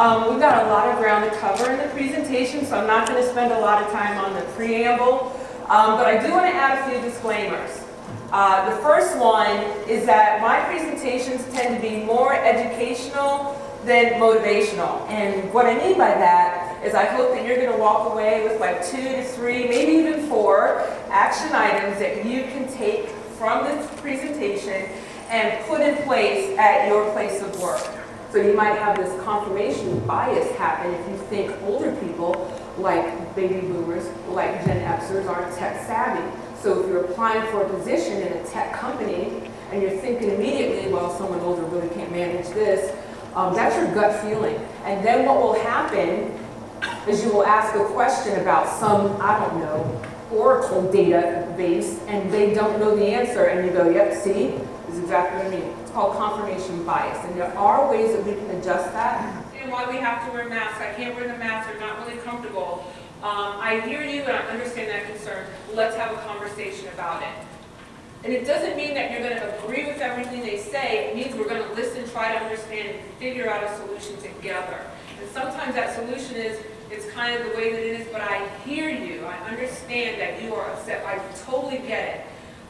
We've got a lot of ground to cover in the presentation, so I'm not going to spend a lot of time on the preamble, but I do want to add a few disclaimers. The first one is that my presentations tend to be more educational than motivational, and what I mean by that is I hope that you're going to walk away with like 2 to 3, maybe even 4 action items that you can take from this presentation and put in place at your place of work. So you might have this confirmation bias happen if you think older people, like baby boomers, like Gen Xers, aren't tech savvy. So if you're applying for a position in a tech company and you're thinking immediately, well, someone older really can't manage this, that's your gut feeling. And then what will happen is you will ask a question about some, I don't know, Oracle database, and they don't know the answer, and you go, yep, see, this is exactly what I mean. It's called confirmation bias, and there are ways that we can adjust that. And why we have to wear masks. I can't wear the mask, they're not really comfortable. I hear you and I understand that concern. Let's have a conversation about it. And it doesn't mean that you're going to agree with everything they say. It means we're going to listen, try to understand, and figure out a solution together. And sometimes that solution is, it's kind of the way that it is, but I hear you. I understand that you are upset. I totally get it.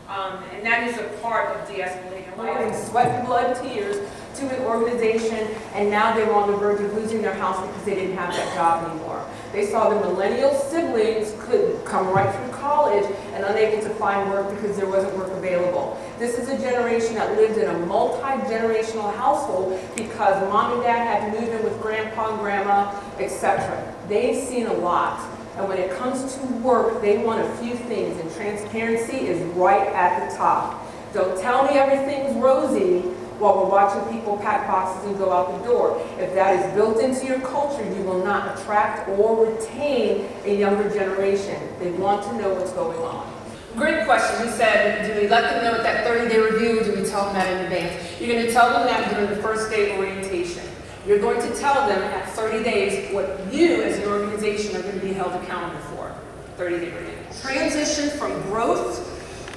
And that is a part of de-escalating. Putting sweat, blood, tears to an organization, and now they were on the verge of losing their house because they didn't have that job anymore. They saw the millennial siblings could come right through college and unable to find work because there wasn't work available. This is a generation that lived in a multi-generational household because mom and dad had to move in with grandpa and grandma, etc. They've seen a lot. And when it comes to work, they want a few things, and transparency is right at the top. Don't tell me everything's rosy while we're watching people pack boxes and go out the door. If that is built into your culture, you will not attract or retain a younger generation. They want to know what's going on. Great question. You said, do we let them know at that 30-day review, or do we tell them that in advance? You're going to tell them that during the first day orientation. You're going to tell them at 30 days what you as an organization are going to be held accountable for. 30-day review. Transition from growth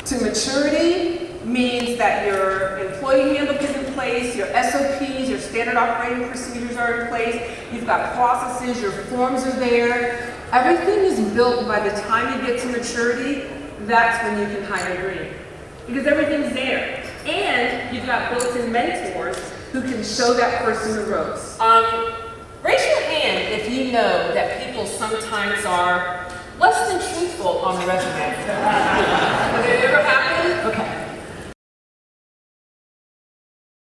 to maturity means that your employee handbook is in place, your SOPs, your standard operating procedures are in place, you've got processes, your forms are there. Everything is built by the time you get to maturity. That's when you can hire green. Because everything's there. And you've got built-in mentors who can show that person the ropes. Raise your hand if you know that people sometimes are less than truthful on the resume. Has it ever happened? Okay.